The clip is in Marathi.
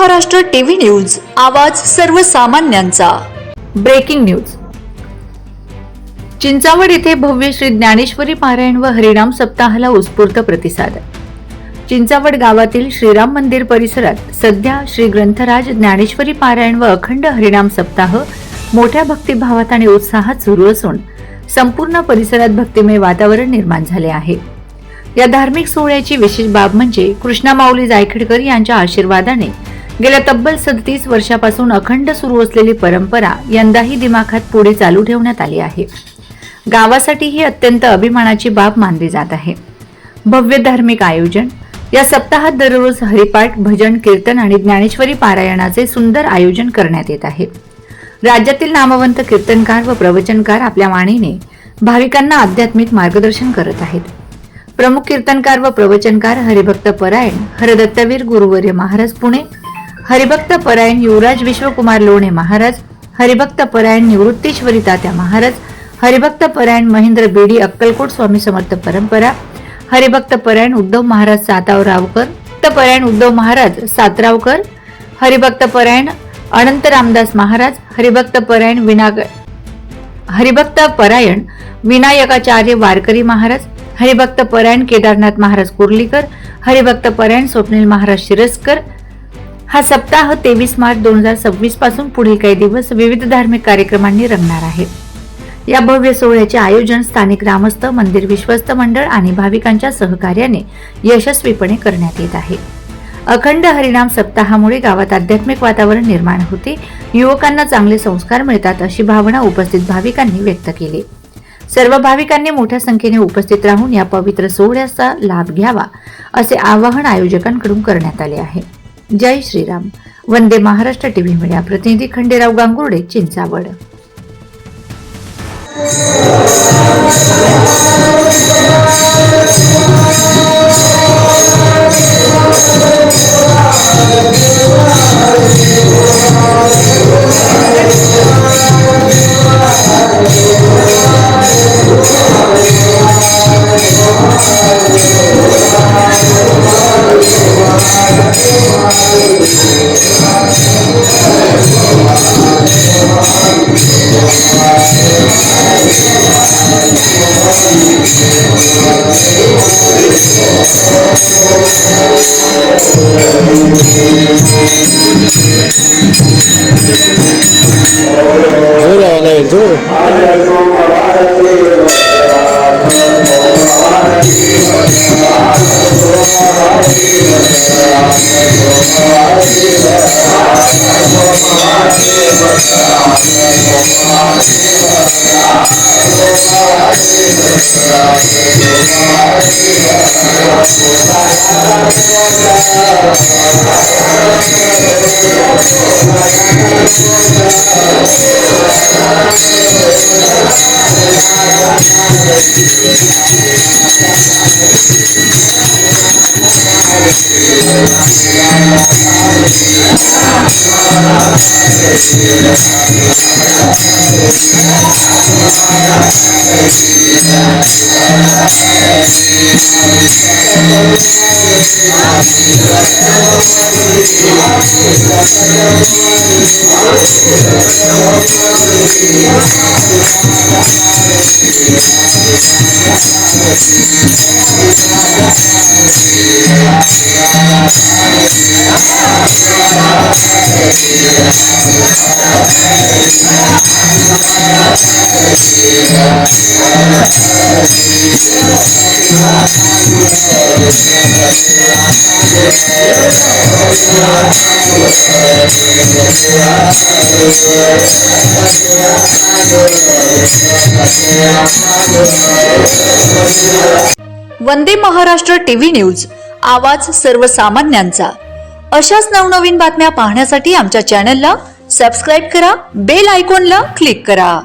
महाराष्ट्र टीव्ही न्यूज, आवाज सर्वसामान्यांचा। Breaking news. चिंचावड येथे भव्य श्री ज्ञानेश्वरी पारायण व हरिनाम सप्ताहाला उत्स्फूर्त प्रतिसाद। चिंचावड गावातील श्रीराम मंदिर परिसरात सध्या श्री ग्रंथराज ज्ञानेश्वरी पारायण व अखंड हरिनाम सप्ताह मोठ्या भक्तिभावात आणि उत्साहात सुरू असून संपूर्ण परिसरात भक्तिमय वातावरण निर्माण झाले आहे। या धार्मिक सोहळ्याची विशेष बाब म्हणजे कृष्णा माऊली जायखेडकर यांच्या आशीर्वादाने गेल्या तब्बल 37 वर्षापासून अखंड सुरू असलेली परंपरा यंदाही दिमाखात पुढे चालू ठेवण्यात आली आहे। गावासाठी ही अत्यंत अभिमानाची बाब मानली जात आहे। भव्य धार्मिक आयोजन। या सप्ताहात दररोज हरिपाठ, भजन, कीर्तन आणि ज्ञानेश्वरी पारायणाचे सुंदर आयोजन करण्यात येत आहे। राज्यातील नामवंत कीर्तनकार व प्रवचनकार आपल्या वाणीने भाविकांना आध्यात्मिक मार्गदर्शन करत आहेत। प्रमुख कीर्तनकार व प्रवचनकार हरिभक्त परायण हरदत्तवीर गुरुवर्य महाराज पुणे, हरिभक्त परायण युवराज विश्वकुमार लोणे महाराज, हरिभक्त परायण निवृत्तीश्वरी तात्या महाराज, हरिभक्त परायण महेंद्र बेडी अक्कलकोट स्वामी समर्थ परंपरा, हरिभक्त परायण उद्धव महाराज सातावरावकर, परायण उद्धव महाराज सातरावकर, हरिभक्त परायण अनंत रामदास महाराज, हरिभक्त परायण विनायकाचार्य वारकरी महाराज, हरिभक्त परायण केदारनाथ महाराज कुर्लीकर, हरिभक्त परायण स्वप्नील महाराज शिरस्कर। हा सप्ताह 23 मार्च 2026 पासून पुढील काही दिवस विविध धार्मिक कार्यक्रमांनी रंगणार आहे। या भव्य सोहळ्याचे आयोजन स्थानिक ग्रामस्थ, मंदिर विश्वस्त मंडळ आणि भाविकांच्या सहकार्याने यशस्वीपणे करण्यात येत आहे। अखंड हरिनाम सप्ताहामुळे गावात आध्यात्मिक वातावरण निर्माण होते, युवकांना चांगले संस्कार मिळतात अशी भावना उपस्थित भाविकांनी व्यक्त केली। सर्व भाविकांनी मोठ्या संख्येने उपस्थित राहून या पवित्र सोहळ्याचा लाभ घ्यावा असे आवाहन आयोजकांकडून करण्यात आले आहे। जय श्रीराम। वंदे महाराष्ट्र टीव्ही मीडिया प्रतिनिधी खंडेराव गांगुर्डे, चिंचावड। वंदे महाराष्ट्र टीव्ही न्यूज, आवाज सर्वसामान्यांचा। अशाच नवनवीन बातम्या पाहण्यासाठी आमच्या चॅनलला सबस्क्राइब करा, बेल आयकॉनला क्लिक करा।